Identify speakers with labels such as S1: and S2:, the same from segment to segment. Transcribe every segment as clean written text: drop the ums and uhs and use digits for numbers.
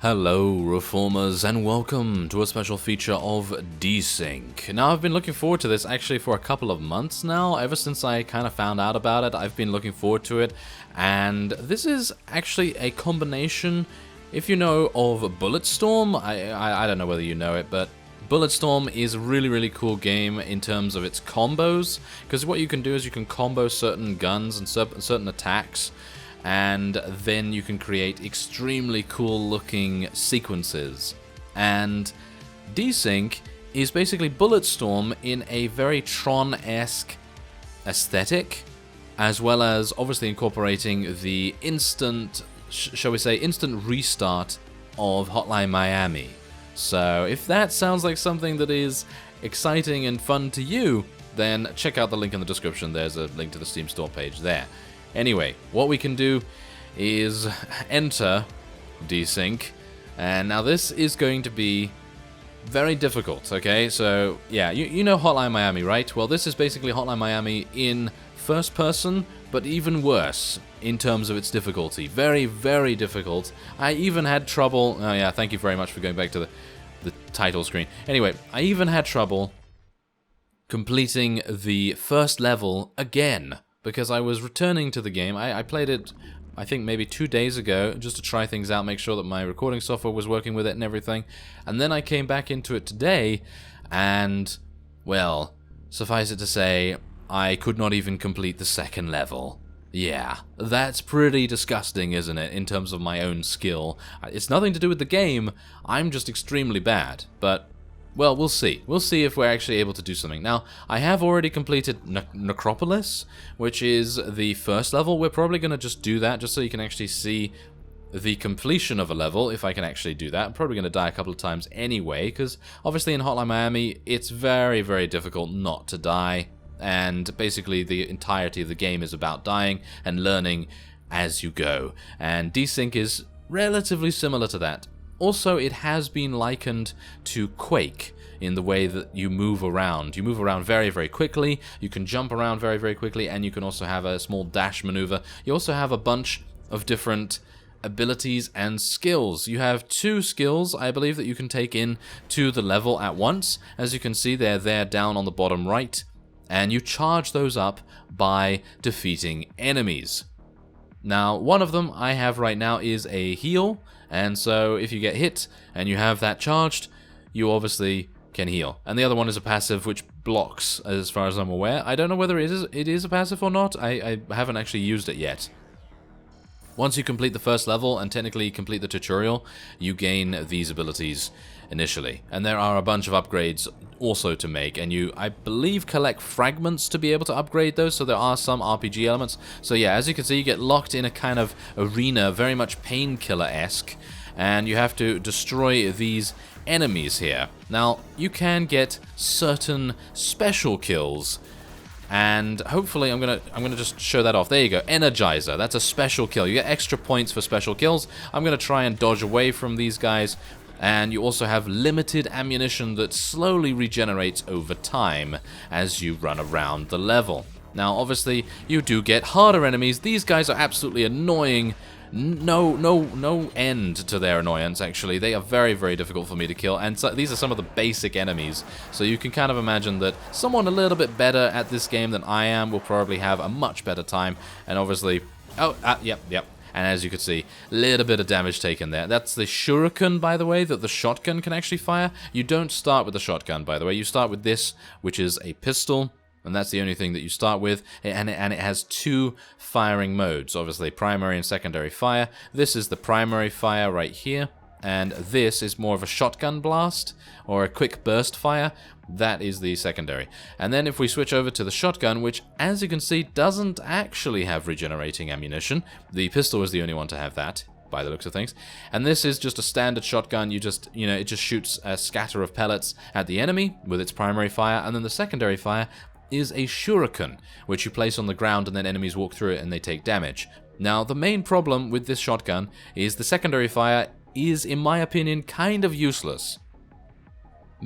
S1: Hello Reformers, and welcome to a special feature of DESYNC. Now, I've been looking forward to this actually for a couple of months now. Ever since I kind of found out about it, I've been looking forward to it. And this is actually a combination, if you know of Bulletstorm. I don't know whether you know it, but Bulletstorm is a really cool game in terms of its combos. Because what you can do is you can combo certain guns and certain attacks, and then you can create extremely cool looking sequences. And DESYNC is basically Bulletstorm in a very Tron-esque aesthetic, as well as obviously incorporating the instant, shall we say, instant restart of Hotline Miami. So if that sounds like something that is exciting and fun to you, then check out the link in the description. There's a link to the Steam store page there. Anyway, what we can do is enter DESYNC, and now this is going to be very difficult, okay? So, yeah, you know Hotline Miami, right? Well, this is basically Hotline Miami in first person, but even worse in terms of its difficulty. Very difficult. I even had trouble... Oh yeah, thank you very much for going back to the title screen. Anyway, I even had trouble completing the first level again, because I was returning to the game. I played it, I think, maybe 2 days ago, just to try things out, make sure that my recording software was working with it and everything. And then I came back into it today, and, well, suffice it to say, I could not even complete the second level. Yeah, that's pretty disgusting, isn't it, in terms of my own skill. It's nothing to do with the game, I'm just extremely bad, but... well, we'll see. We'll see if we're actually able to do something. Now, I have already completed Necropolis, which is the first level. We're probably going to just do that, just so you can actually see the completion of a level, if I can actually do that. I'm probably going to die a couple of times anyway, because obviously in Hotline Miami, it's very difficult not to die. And basically, the entirety of the game is about dying and learning as you go. And DESYNC is relatively similar to that. Also, it has been likened to Quake in the way that you move around. You move around very quickly, you can jump around very quickly, and you can also have a small dash maneuver. You also have a bunch of different abilities and skills. You have 2 skills, I believe, that you can take in to the level at once. As you can see, they're there down on the bottom right, and you charge those up by defeating enemies. Now, one of them I have right now is a heal, and so if you get hit and you have that charged, you obviously can heal. And the other one is a passive which blocks, as far as I'm aware. I don't know whether it is a passive or not. I haven't actually used it yet. Once you complete the first level and technically complete the tutorial, you gain these abilities initially. And there are a bunch of upgrades also to make, and you, I believe, collect fragments to be able to upgrade those, so there are some RPG elements. So yeah, as you can see, you get locked in a kind of arena, very much Painkiller-esque, and you have to destroy these enemies here. Now, you can get certain special kills, and hopefully I'm gonna just show that off. There you go, Energizer. That's a special kill. You get extra points for special kills. I'm gonna try and dodge away from these guys. And you also have limited ammunition that slowly regenerates over time as you run around the level. Now, obviously, you do get harder enemies. These guys are absolutely annoying. No end to their annoyance, actually. They are very difficult for me to kill, and so these are some of the basic enemies. So you can kind of imagine that someone a little bit better at this game than I am will probably have a much better time, and obviously... yep. And as you can see, a little bit of damage taken there. That's the shuriken, by the way, that the shotgun can actually fire. You don't start with the shotgun, by the way. You start with this, which is a pistol, and that's the only thing that you start with. And it has 2 firing modes, obviously, primary and secondary fire. This is the primary fire right here, and this is more of a shotgun blast, or a quick burst fire. That is the secondary. And then if we switch over to the shotgun, which, as you can see, doesn't actually have regenerating ammunition. The pistol is the only one to have that, by the looks of things. And this is just a standard shotgun. It just shoots a scatter of pellets at the enemy with its primary fire. And then the secondary fire is a shuriken, which you place on the ground and then enemies walk through it and they take damage. Now, the main problem with this shotgun is the secondary fire is, in my opinion, kind of useless.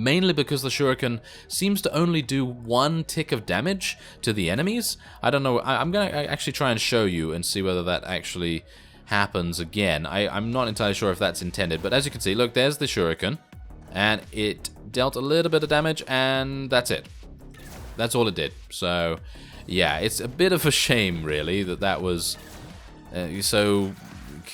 S1: Mainly because the shuriken seems to only do 1 tick of damage to the enemies. I don't know, I'm going to actually try and show you and see whether that actually happens again. I'm not entirely sure if that's intended, but as you can see, look, there's the shuriken, and it dealt a little bit of damage, and that's it. That's all it did. So, yeah, it's a bit of a shame, really, that was so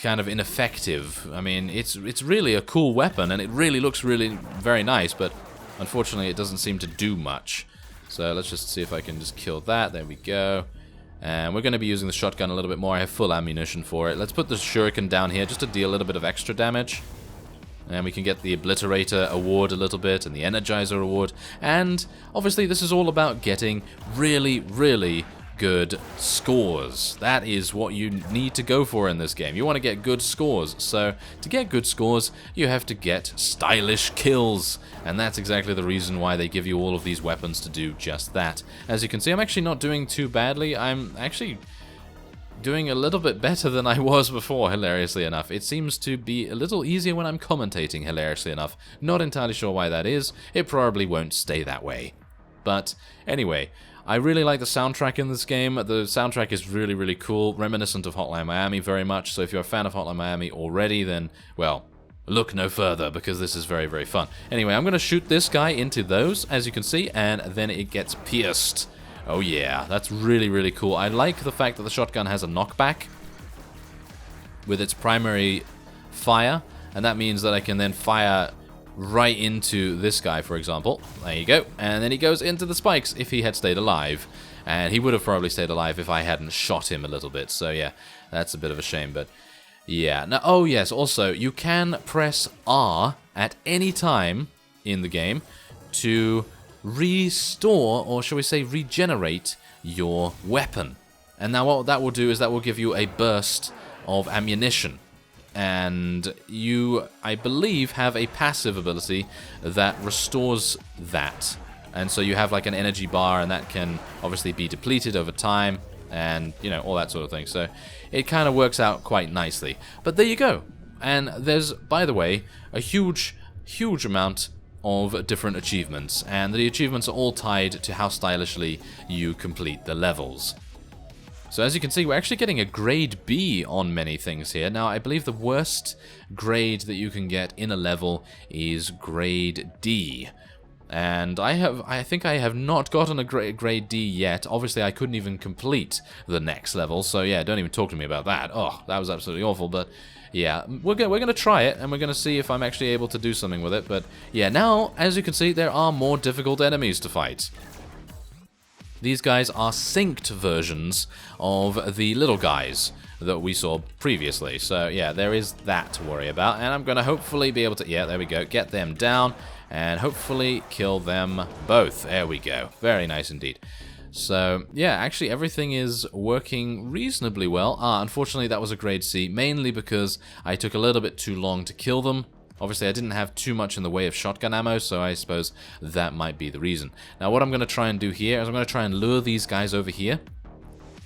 S1: kind of ineffective. I mean, it's really a cool weapon, and it really looks very nice, but unfortunately it doesn't seem to do much. So let's just see if I can just kill that. There we go. And we're going to be using the shotgun a little bit more. I have full ammunition for it. Let's put the shuriken down here just to deal a little bit of extra damage. And we can get the Obliterator award a little bit, and the Energizer award. And obviously this is all about getting really good scores. That is what you need to go for in this game. You want to get good scores. So to get good scores, you have to get stylish kills. And that's exactly the reason why they give you all of these weapons to do just that. As you can see, I'm actually not doing too badly. I'm actually doing a little bit better than I was before, hilariously enough. It seems to be a little easier when I'm commentating, hilariously enough. Not entirely sure why that is. It probably won't stay that way. But anyway, I really like the soundtrack in this game. The soundtrack is really cool, reminiscent of Hotline Miami very much. So if you're a fan of Hotline Miami already, then, well, look no further, because this is very fun. Anyway, I'm going to shoot this guy into those, as you can see, and then it gets pierced. Oh yeah, that's really cool. I like the fact that the shotgun has a knockback with its primary fire, and that means that I can then fire right into this guy, for example. There you go. And then he goes into the spikes if he had stayed alive. And he would have probably stayed alive if I hadn't shot him a little bit. So yeah, that's a bit of a shame, but yeah. Now, oh yes, also, you can press R at any time in the game to restore, or shall we say regenerate, your weapon. And now what that will do is that will give you a burst of ammunition. And you, I believe, have a passive ability that restores that. And so you have like an energy bar, and that can obviously be depleted over time, and, you know, all that sort of thing. So it kind of works out quite nicely. But there you go. And there's, by the way, a huge amount of different achievements, and the achievements are all tied to how stylishly you complete the levels. So as you can see, we're actually getting a grade B on many things here. Now, I believe the worst grade that you can get in a level is grade D. And I think I have not gotten a grade D yet. Obviously, I couldn't even complete the next level, so yeah, don't even talk to me about that. Oh, that was absolutely awful, but yeah, we're going to try it, and we're going to see if I'm actually able to do something with it. But yeah, now, as you can see, there are more difficult enemies to fight. These guys are synced versions of the little guys that we saw previously. So yeah, there is that to worry about, and I'm going to hopefully be able to, yeah, there we go, get them down, and hopefully kill them both. There we go. Very nice indeed. So, yeah, actually everything is working reasonably well. Unfortunately, that was a grade C, mainly because I took a little bit too long to kill them. Obviously, I didn't have too much in the way of shotgun ammo, so I suppose that might be the reason. Now, what I'm going to try and do here is I'm going to try and lure these guys over here.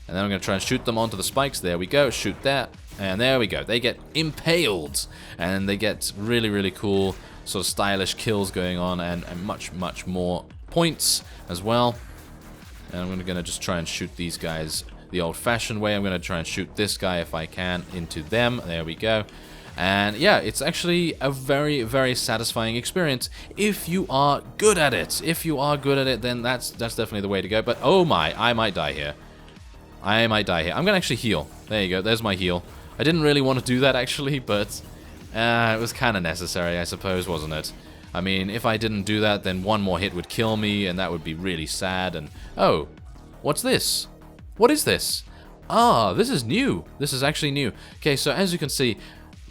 S1: And then I'm going to try and shoot them onto the spikes. There we go. Shoot that. And there we go. They get impaled. And they get really cool sort of stylish kills going on, and much more points as well. And I'm going to just try and shoot these guys the old-fashioned way. I'm going to try and shoot this guy if I can into them. There we go. And yeah, it's actually a very satisfying experience if you are good at it. If you are good at it, then that's definitely the way to go. But oh my, I might die here. I might die here. I'm going to actually heal. There you go. There's my heal. I didn't really want to do that, actually, but it was kind of necessary, I suppose, wasn't it? I mean, if I didn't do that, then one more hit would kill me, and that would be really sad. And oh, what's this? What is this? Ah, this is new. This is actually new. Okay, so as you can see,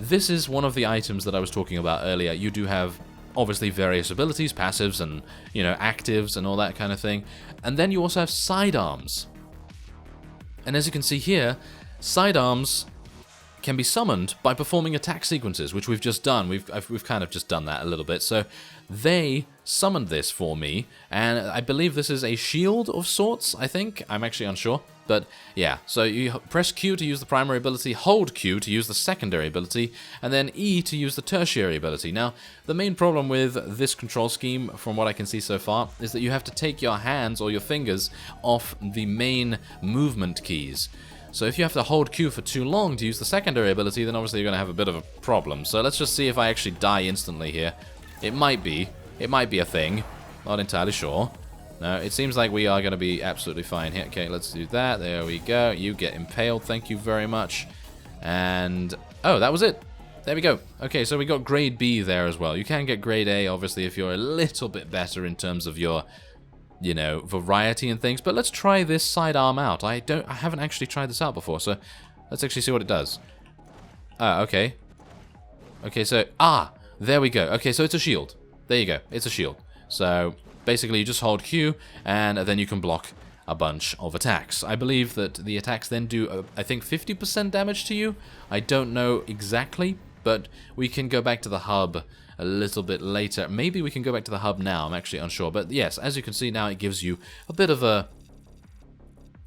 S1: this is one of the items that I was talking about earlier. You do have, obviously, various abilities, passives and, you know, actives and all that kind of thing. And then you also have sidearms. And as you can see here, sidearms can be summoned by performing attack sequences, which we've just done. We've kind of just done that a little bit. So they summoned this for me, and I believe this is a shield of sorts, I think. I'm actually unsure. But yeah, so you press Q to use the primary ability, hold Q to use the secondary ability, and then E to use the tertiary ability. Now, the main problem with this control scheme, from what I can see so far, is that you have to take your hands or your fingers off the main movement keys. So if you have to hold Q for too long to use the secondary ability, then obviously you're going to have a bit of a problem. So let's just see if I actually die instantly here. It might be a thing. Not entirely sure. No, it seems like we are going to be absolutely fine here. Okay, let's do that. There we go. You get impaled. Thank you very much. And, oh, that was it. There we go. Okay, so we got grade B there as well. You can get grade A, obviously, if you're a little bit better in terms of your, you know, variety and things. But let's try this sidearm out. I haven't actually tried this out before, so let's actually see what it does. Okay. Okay, so, there we go. Okay, so it's a shield. There you go. It's a shield. So basically, you just hold Q, and then you can block a bunch of attacks. I believe that the attacks then do, I think, 50% damage to you. I don't know exactly, but we can go back to the hub a little bit later. Maybe we can go back to the hub now. I'm actually unsure. But yes, as you can see now, it gives you a bit of a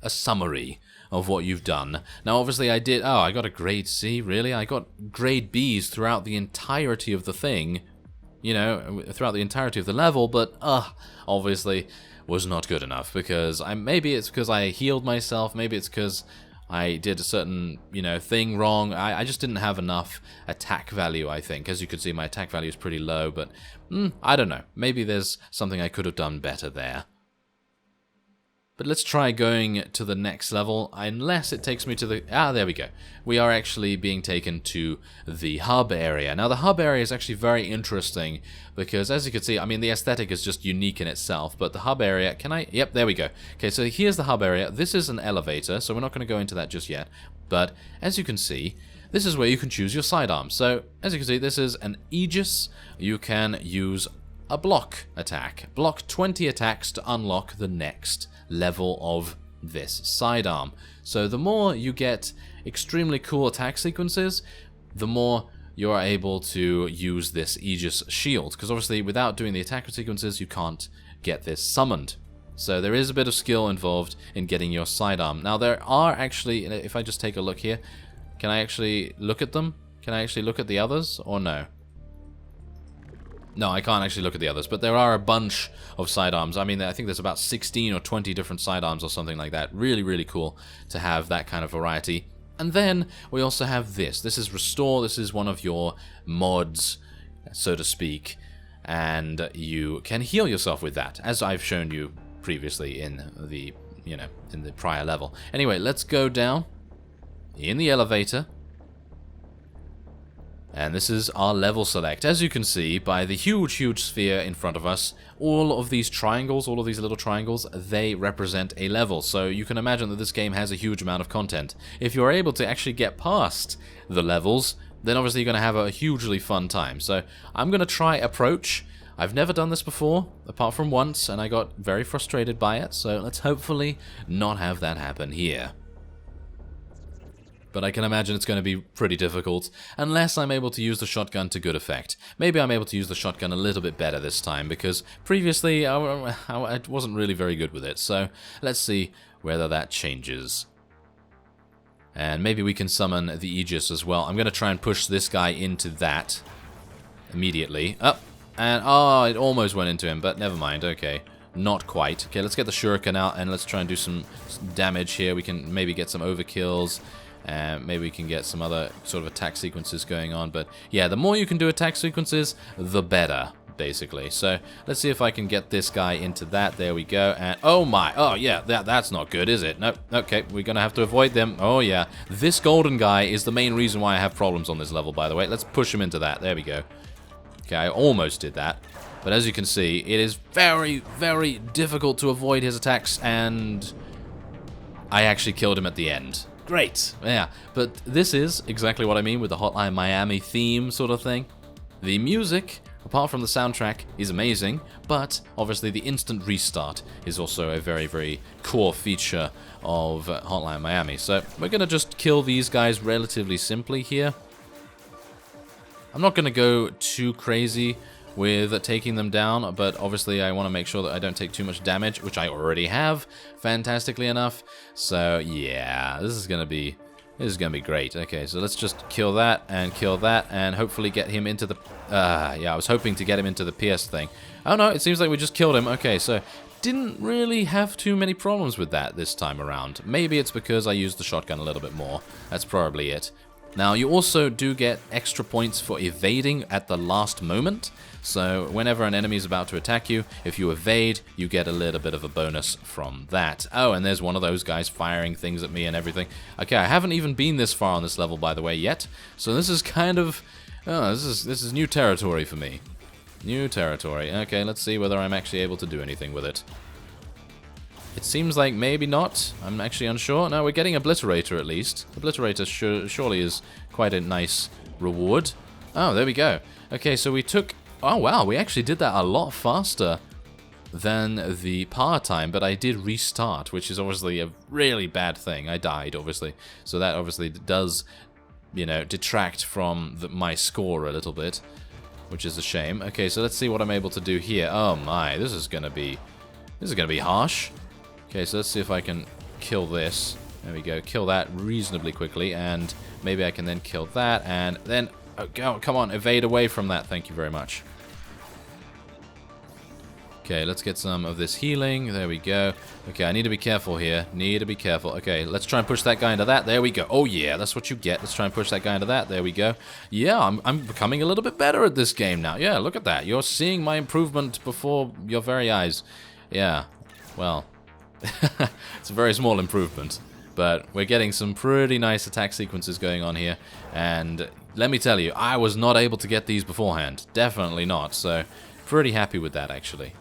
S1: summary of what you've done. Now, obviously, I got a grade C, really? I got grade Bs throughout the entirety of the thing. You know, throughout the entirety of the level, but obviously was not good enough, because maybe it's because I healed myself, maybe it's because I did a certain, you know, thing wrong. I just didn't have enough attack value, I think. As you can see, my attack value is pretty low, but I don't know. Maybe there's something I could have done better there. But let's try going to the next level, unless it takes me to the... there we go. We are actually being taken to the hub area. Now, the hub area is actually very interesting, because as you can see, I mean, the aesthetic is just unique in itself, but the hub area... Yep, there we go. Okay, so here's the hub area. This is an elevator, so we're not going to go into that just yet. But as you can see, this is where you can choose your sidearm. So, as you can see, this is an Aegis. You can use a block attack. Block 20 attacks to unlock the next level of this sidearm. So the more you get extremely cool attack sequences, the more you're able to use this Aegis shield, because obviously without doing the attack sequences you can't get this summoned. So there is a bit of skill involved in getting your sidearm. Now there are actually, if I just take a look here, can I actually look at them? Can I actually look at the others, or no? No, I can't actually look at the others, but there are a bunch of sidearms. I mean, I think there's about 16 or 20 different sidearms or something like that. Really, really cool to have that kind of variety. And then we also have this. This is Restore. This is one of your mods, so to speak, and you can heal yourself with that, as I've shown you previously in the, you know, in the prior level. Anyway, let's go down in the elevator. And this is our level select. As you can see, by the huge, huge sphere in front of us, all of these triangles, all of these little triangles, they represent a level. So you can imagine that this game has a huge amount of content. If you're able to actually get past the levels, then obviously you're going to have a hugely fun time. So I'm going to try Approach. I've never done this before, apart from once, and I got very frustrated by it. So let's hopefully not have that happen here. But I can imagine it's going to be pretty difficult, unless I'm able to use the shotgun to good effect. Maybe I'm able to use the shotgun a little bit better this time, because previously I wasn't really very good with it. So let's see whether that changes. And maybe we can summon the Aegis as well. I'm going to try and push this guy into that immediately. And it almost went into him, but never mind. Okay. Not quite. Okay, let's get the shuriken out and let's try and do some damage here. We can maybe get some overkills. Maybe we can get some other sort of attack sequences going on. But yeah, the more you can do attack sequences, the better, basically. So let's see if I can get this guy into that. There we go. And oh my, oh yeah, that's not good, is it? Nope. Okay, we're gonna have to avoid them. Oh yeah, this golden guy is the main reason why I have problems on this level, by the way. Let's push him into that. There we go. Okay, I almost did that. But as you can see, it is very, very difficult to avoid his attacks, and I actually killed him at the end. Great. Yeah, but this is exactly what I mean with the Hotline Miami theme sort of thing. The music apart from the soundtrack, is amazing, but obviously the instant restart is also a very, very core feature of Hotline Miami. So we're going to just kill these guys relatively simply here. I'm not going to go too crazy with taking them down, but obviously I want to make sure that I don't take too much damage, which I already have, fantastically enough. So yeah, this is gonna be great. Okay, so let's just kill that, and hopefully get him into the... yeah, I was hoping to get him into the PS thing. Oh no, it seems like we just killed him. Okay, so didn't really have too many problems with that this time around. Maybe it's because I used the shotgun a little bit more. That's probably it. Now, you also do get extra points for evading at the last moment. So, whenever an enemy is about to attack you, if you evade, you get a little bit of a bonus from that. Oh, and there's one of those guys firing things at me and everything. Okay, I haven't even been this far on this level, by the way, yet. So this is kind of... oh, this is new territory for me. New territory. Okay, let's see whether I'm actually able to do anything with it. It seems like maybe not. I'm actually unsure. No, we're getting Obliterator at least. Obliterator surely is quite a nice reward. Oh, there we go. Okay, so we took... oh, wow, we actually did that a lot faster than the power time, but I did restart, which is obviously a really bad thing. I died, obviously. So that obviously does, you know, detract from my score a little bit, which is a shame. Okay, so let's see what I'm able to do here. Oh my, this is gonna be harsh. Okay, so let's see if I can kill this. There we go. Kill that reasonably quickly, and maybe I can then kill that, and then... oh, come on, evade away from that. Thank you very much. Okay, let's get some of this healing. There we go. Okay, I need to be careful here. Need to be careful. Okay, let's try and push that guy into that. There we go. Oh, yeah, that's what you get. Let's try and push that guy into that. There we go. Yeah, I'm becoming a little bit better at this game now. Yeah, look at that. You're seeing my improvement before your very eyes. Yeah, well... it's a very small improvement, but we're getting some pretty nice attack sequences going on here, and let me tell you, I was not able to get these beforehand. Definitely not, so pretty happy with that, actually.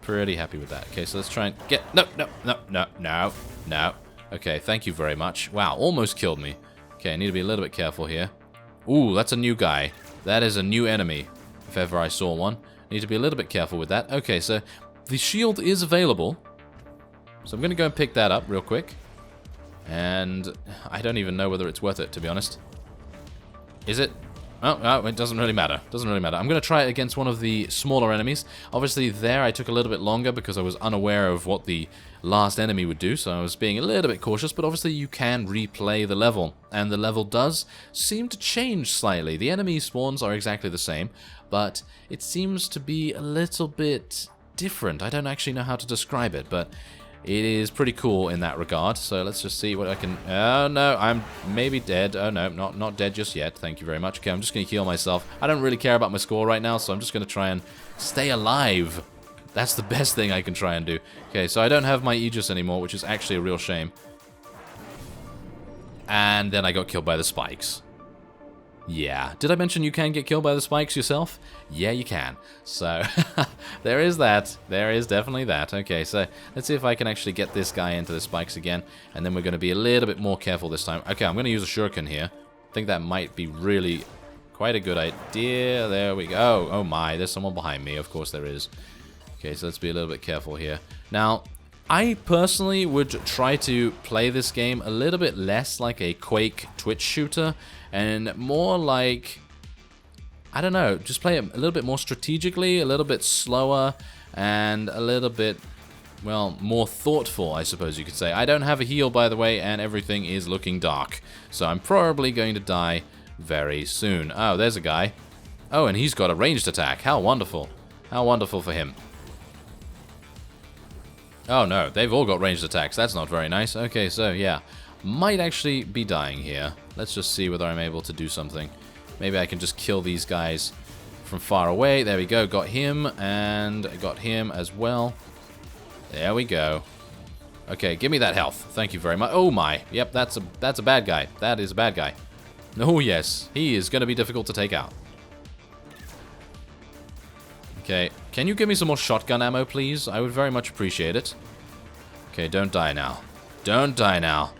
S1: Pretty happy with that. Okay, so let's try and get... no. Okay, thank you very much. Wow, almost killed me. Okay, I need to be a little bit careful here. Ooh, that's a new guy. That is a new enemy, if ever I saw one. Need to be a little bit careful with that. Okay, so the shield is available. So I'm going to go and pick that up real quick. And I don't even know whether it's worth it, to be honest. Is it? Oh, it doesn't really matter. Doesn't really matter. I'm going to try it against one of the smaller enemies. Obviously, there I took a little bit longer because I was unaware of what the last enemy would do. So I was being a little bit cautious. But obviously, you can replay the level. And the level does seem to change slightly. The enemy spawns are exactly the same. But it seems to be a little bit different. I don't actually know how to describe it. But... it is pretty cool in that regard, so let's just see what I can... oh, no, I'm maybe dead. Oh, no, not dead just yet. Thank you very much. Okay, I'm just going to heal myself. I don't really care about my score right now, so I'm just going to try and stay alive. That's the best thing I can try and do. Okay, so I don't have my Aegis anymore, which is actually a real shame. And then I got killed by the spikes. Yeah. Did I mention you can get killed by the spikes yourself? Yeah, you can. So, there is that. There is definitely that. Okay, so let's see if I can actually get this guy into the spikes again. And then we're going to be a little bit more careful this time. Okay, I'm going to use a shuriken here. I think that might be really quite a good idea. There we go. Oh my, there's someone behind me. Of course there is. Okay, so let's be a little bit careful here. Now, I personally would try to play this game a little bit less like a Quake Twitch shooter and more like, I don't know, just play it a little bit more strategically, a little bit slower, and a little bit, well, more thoughtful, I suppose you could say. I don't have a heal, by the way, and everything is looking dark, so I'm probably going to die very soon. Oh, there's a guy. Oh, and he's got a ranged attack. How wonderful. How wonderful for him. Oh no, they've all got ranged attacks. That's not very nice. Okay, so yeah, might actually be dying here. Let's just see whether I'm able to do something. Maybe I can just kill these guys from far away. There we go, got him, and I got him as well. There we go. Okay, give me that health. Thank you very much. Oh my, yep, that's a bad guy. That is a bad guy. Oh yes, he is going to be difficult to take out. Okay, can you give me some more shotgun ammo, please? I would very much appreciate it. Okay, don't die now. Don't die now.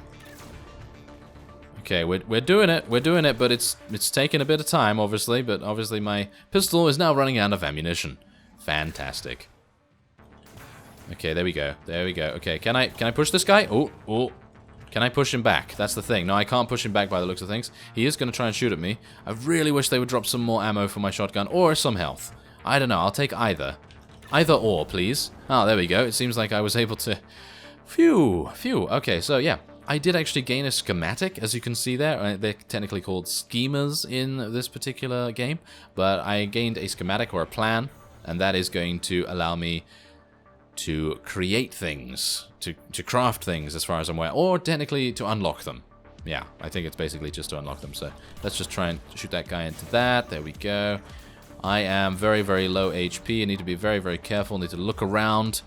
S1: Okay, we're doing it. We're doing it, but it's taking a bit of time, obviously. But obviously my pistol is now running out of ammunition. Fantastic. Okay, there we go. There we go. Okay, can I push this guy? Oh. Can I push him back? That's the thing. No, I can't push him back by the looks of things. He is going to try and shoot at me. I really wish they would drop some more ammo for my shotgun or some health. I don't know. I'll take either. Either or, please. Oh, there we go. It seems like I was able to... Phew. Okay, so yeah. I did actually gain a schematic, as you can see there. They're technically called schemas in this particular game. But I gained a schematic or a plan, and that is going to allow me to create things, to craft things as far as I'm aware, or technically to unlock them. Yeah, I think it's basically just to unlock them. So let's just try and shoot that guy into that. There we go. I am very, very low HP. I need to be very, very careful. I need to look around.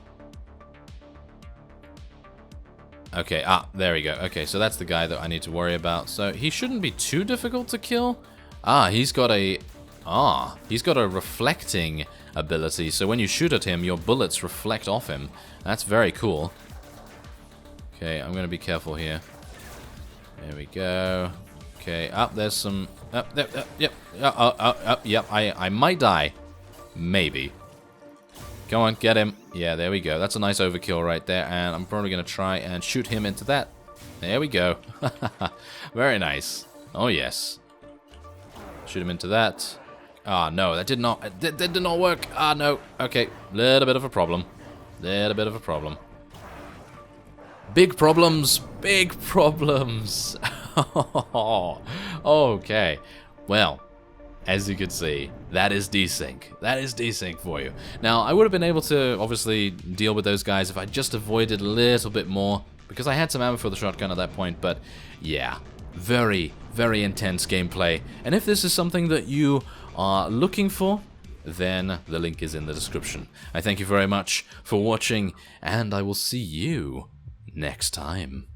S1: Okay, there we go. Okay, so that's the guy that I need to worry about. So he shouldn't be too difficult to kill. He's got a reflecting ability, so when you shoot at him, your bullets reflect off him. That's very cool. Okay, I'm gonna be careful here. There we go. Okay, there's some... Yep. I might die. Maybe. Come on, get him. Yeah, there we go. That's a nice overkill right there, and I'm probably gonna try and shoot him into that. There we go. Very nice. Oh, yes. Shoot him into that. No, that did not work. No. Okay, little bit of a problem. Big problems. Okay. Well, as you can see, that is DESYNC. That is DESYNC for you. Now, I would have been able to obviously deal with those guys if I just avoided a little bit more, because I had some ammo for the shotgun at that point, but yeah, very, very intense gameplay. And if this is something that you are looking for, then the link is in the description. I thank you very much for watching, and I will see you next time.